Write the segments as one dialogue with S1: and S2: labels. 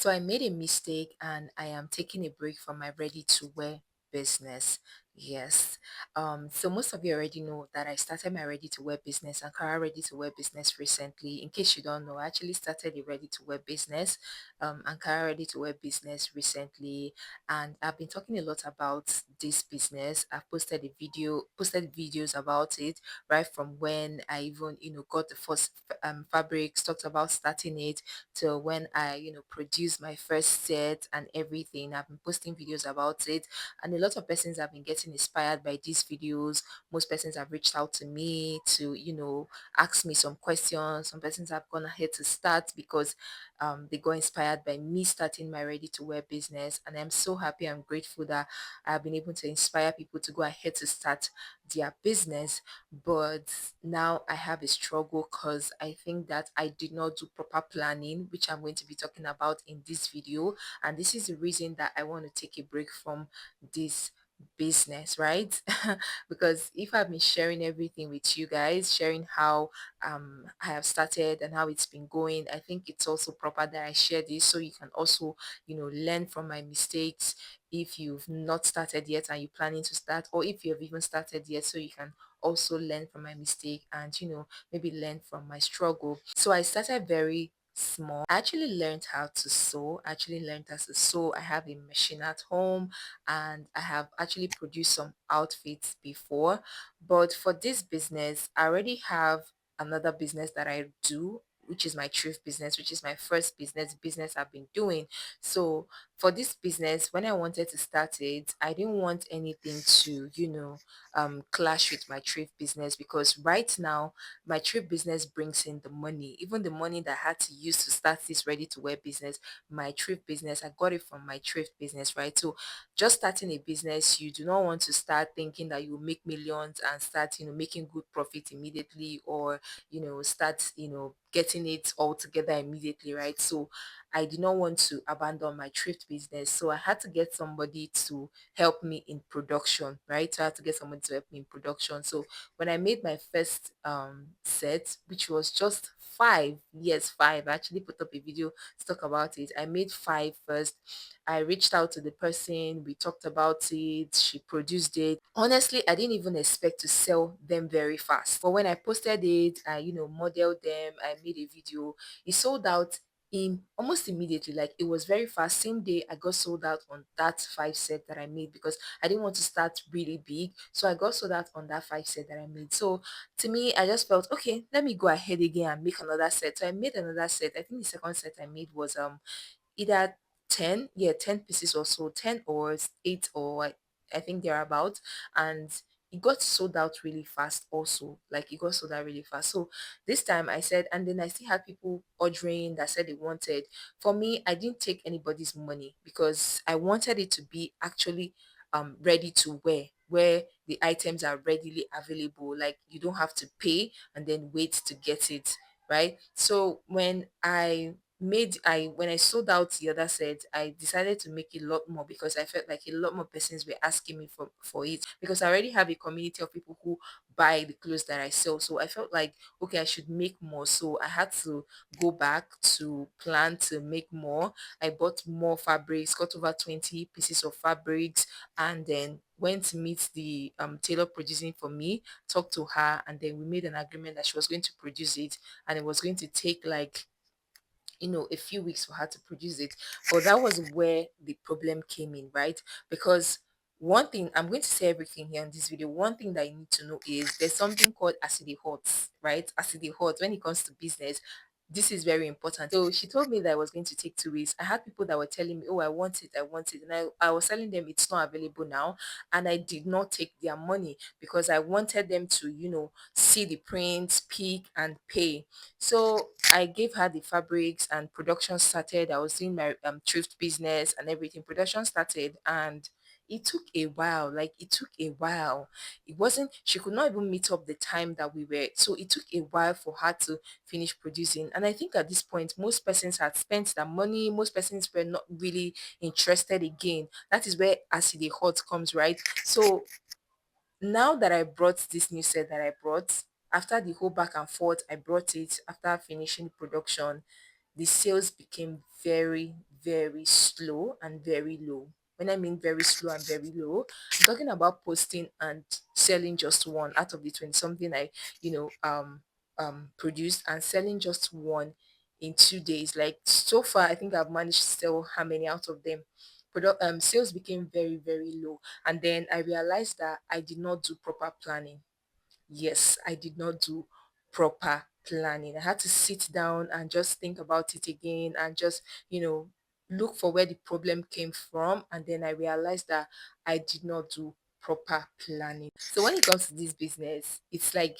S1: So I made a mistake and I am taking a break from my ready to wear business. Yes. So most of you already know that I started my ready to wear business, Ankara ready to wear business recently. In case you don't know, I actually started a ready to wear business, Ankara ready to wear business recently, and I've been talking a lot about this business. I've posted videos about it right from when I even got the first fabrics, talked about starting it till when I, produced my first set and everything. I've been posting videos about it, and a lot of persons have been getting inspired by these videos. Most persons have reached out to me to, ask me some questions. Some persons have gone ahead to start because they got inspired by me starting my ready to wear business. And I'm so happy and grateful that I've been able to inspire people to go ahead to start their business. But now I have a struggle because I think that I did not do proper planning, which I'm going to be talking about in this video. And this is the reason that I want to take a break from this business, right? Because if I've been sharing everything with you guys, sharing how I have started and how it's been going, I think it's also proper that I share this so you can also, learn from my mistakes if you've not started yet and you're planning to start, or if you have even started yet, so you can also learn from my mistake and maybe learn from my struggle. So I started very small. I actually learned how to sew. I have a machine at home and I have actually produced some outfits before. But for this business, I already have another business that I do, which is my thrift business, which is my first business I've been doing. So for this business, when I wanted to start it, I didn't want anything to, clash with my thrift business, because right now my thrift business brings in the money, even the money that I had to use to start this ready to wear business. My thrift business, I got it from my thrift business, right? So just starting a business, you do not want to start thinking that you will make millions and start, making good profit immediately, or start, getting it all together immediately, right? So I did not want to abandon my thrift business. So I had to get somebody to help me in production, right? So I had to get someone to help me in production. So when I made my first set, which was just five, yes, five, I actually put up a video to talk about it. I made five first. I reached out to the person, we talked about it, she produced it. Honestly, I didn't even expect to sell them very fast. But when I posted it, I, modeled them, I made a video, it sold out in almost immediately. Like, it was very fast. Same day I got sold out on that five set that I made, because I didn't want to start really big. So I got sold out on that five set that I made. So to me, I just felt okay, let me go ahead again and make another set. So I made another set. I think the second set I made was either 10, yeah, 10 pieces or so, 10 or 8, or I think they're about. And it got sold out really fast also. Like, it got sold out really fast. So this time I said, and then I still had people ordering that said they wanted. For me, I didn't take anybody's money, because I wanted it to be actually ready to wear, where the items are readily available. Like, you don't have to pay and then wait to get it, right? So when I sold out the other set, I decided to make a lot more, because I felt like a lot more persons were asking me for it, because I already have a community of people who buy the clothes that I sell. So I felt like, okay, I should make more. So I had to go back to plan to make more. I bought more fabrics, got over 20 pieces of fabrics, and then went to meet the tailor producing for me, talked to her, and then we made an agreement that she was going to produce it, and it was going to take like a few weeks for her to produce it. But that was where the problem came in, right? Because one thing, I'm going to say everything here in this video. One thing that you need to know is there's something called acid hot, right? Acid hot when it comes to business. This is very important. So she told me that it was going to take 2 weeks. I had people that were telling me, oh, I want it, I want it. And I was telling them it's not available now. And I did not take their money, because I wanted them to, see the prints, pick, and pay. So I gave her the fabrics and production started. I was doing my thrift business and everything. Production started, and it took a while. Like, it took a while. It wasn't, she could not even meet up the time that we were. So it took a while for her to finish producing. And I think at this point, most persons had spent their money. Most persons were not really interested again. That is where acid hot comes, right? So now that I brought this new set that I brought, after the whole back and forth, I brought it after finishing production, the sales became very, very slow and very low. When I mean very slow and very low, I'm talking about posting and selling just one out of the 20 something I, you know, produced, and selling just one in 2 days. Like so far, I think I've managed to sell how many out of them. Sales became very, very low. And then I realized that I did not do proper planning. Yes, I did not do proper planning. I had to sit down and just think about it again and just, look for where the problem came from. And then I realized that I did not do proper planning. So when it comes to this business, it's like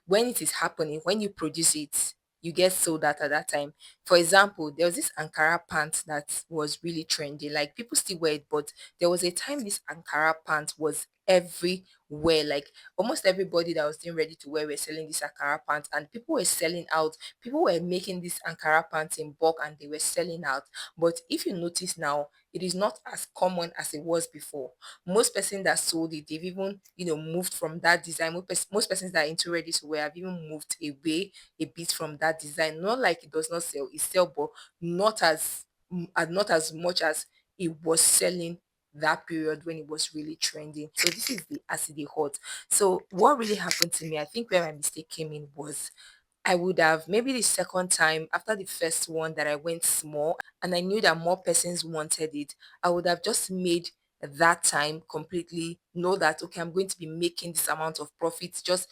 S1: when it is happening, when you produce it, you get sold out at that time. For example, there was this Ankara pant that was really trendy. Like people still wear it, but there was a time this Ankara pant was everywhere. Like almost everybody that was getting ready to wear were selling this Ankara pants, and people were selling out. People were making this Ankara pants in bulk and they were selling out. But if you notice now, it is not as common as it was before. Most persons that sold it, they've even moved from that design. Most persons that are into ready to wear have even moved away a bit from that design. Not like it does not sell, it sell, but not not as much as it was selling that period when it was really trending. So this is the acid hot. So what really happened to me, I think where my mistake came in was I would have maybe the second time after the first one that I went small and I knew that more persons wanted it, I would have just made that time completely know that okay, I'm going to be making this amount of profits. Just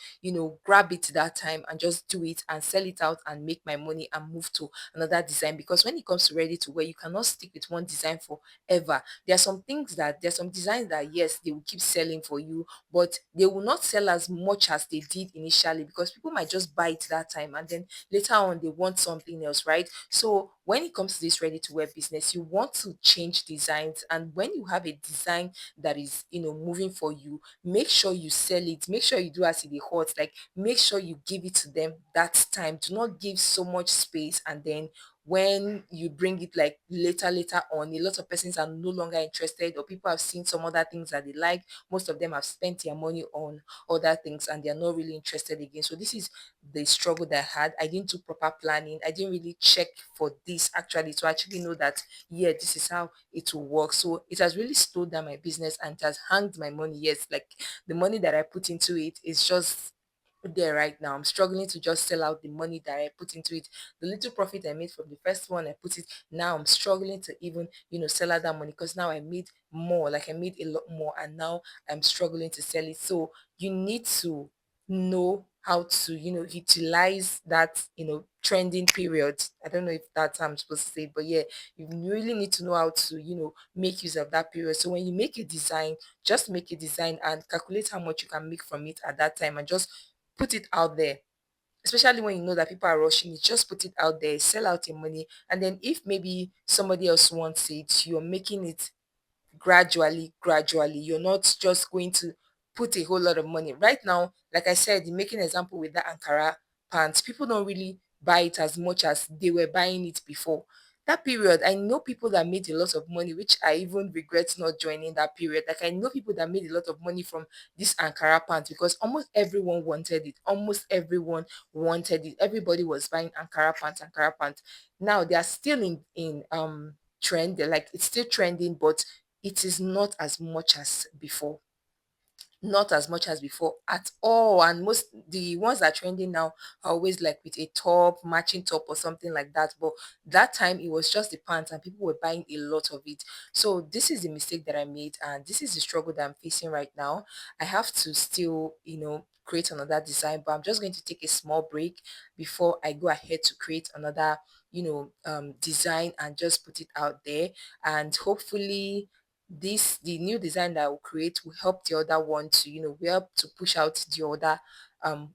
S1: grab it that time and just do it and sell it out and make my money and move to another design. Because when it comes to ready to wear, you cannot stick with one design forever. There's some designs that yes, they will keep selling for you, but they will not sell as much as they did initially because people might just buy it that time and then later on they want something else, right? So when it comes to this ready to wear business, you want to change designs, and when you have a design that is moving for you, make sure you sell it, make sure you do as it is hot, like make sure you give it to them that time. Do not give so much space, and then when you bring it like later on, a lot of persons are no longer interested, or people have seen some other things that they like. Most of them have spent their money on other things and they're not really interested again. So this is the struggle that I had. I didn't do proper planning. I didn't really check for this actually to actually know that yeah, this is how it will work. So it has really slowed down my business and it has hanged my money. Yes, like the money that I put into it is just there right now. I'm struggling to just sell out the money that I put into it. The little profit I made from the first one, I put it. Now I'm struggling to even, sell out that money because now I made more, like I made a lot more, and now I'm struggling to sell it. So you need to know how to, utilize that, trending period. I don't know if that's how I'm supposed to say it, but yeah, you really need to know how to, make use of that period. So when you make a design, just make a design and calculate how much you can make from it at that time and just put it out there, especially when you know that people are rushing it. Just put it out there, sell out your money, and then if maybe somebody else wants it, you're making it gradually. You're not just going to put a whole lot of money right now. Like I said, making example with the Ankara pants, people don't really buy it as much as they were buying it before that period. I know people that made a lot of money, which I even regret not joining that period. Like I know people that made a lot of money from this Ankara pants because almost everyone wanted it. Almost everyone wanted it. Everybody was buying Ankara pants. Now they are still in trend. They're like it's still trending, but it is not as much as before, not as much as before at all. And most the ones that are trending now are always like with a top, matching top or something like that. But that time it was just the pants and people were buying a lot of it. So this is the mistake that I made, and this is the struggle that I'm facing right now. I have to still, create another design, but I'm just going to take a small break before I go ahead to create another, design and just put it out there. And hopefully the new design that I will create will help the other one to, will help to push out the other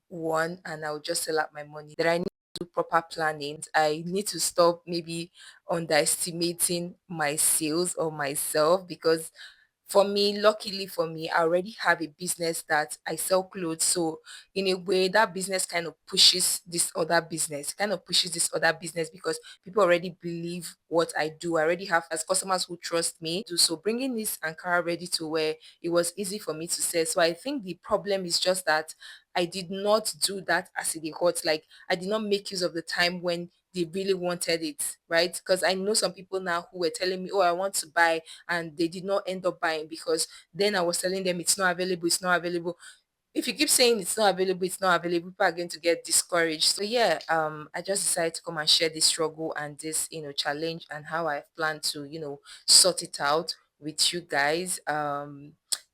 S1: one, and I'll just sell out my money. That I need to do proper planning. I need to stop maybe underestimating my sales or myself, because for me, luckily for me, I already have a business that I sell clothes. So in a way, that business kind of pushes this other business because people already believe what I do. I already have as customers who trust me. So bringing this Ankara ready to wear, it was easy for me to sell. So I think the problem is just that I did not do that as it hot. Like I did not make use of the time when they really wanted it, right? Because I know some people now who were telling me, oh, I want to buy, and they did not end up buying because then I was telling them it's not available, it's not available. If you keep saying it's not available, it's not available, people are going to get discouraged. So yeah, I just decided to come and share this struggle and this, challenge, and how I plan to, sort it out with you guys.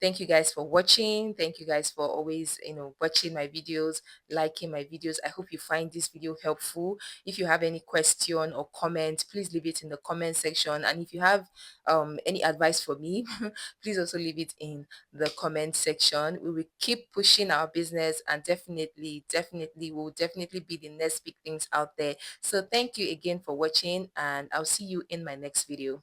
S1: Thank you guys for watching. Thank you guys for always, watching my videos, liking my videos. I hope you find this video helpful. If you have any question or comment, please leave it in the comment section. And if you have any advice for me, please also leave it in the comment section. We will keep pushing our business, and definitely will definitely be the next big things out there. So thank you again for watching, and I'll see you in my next video.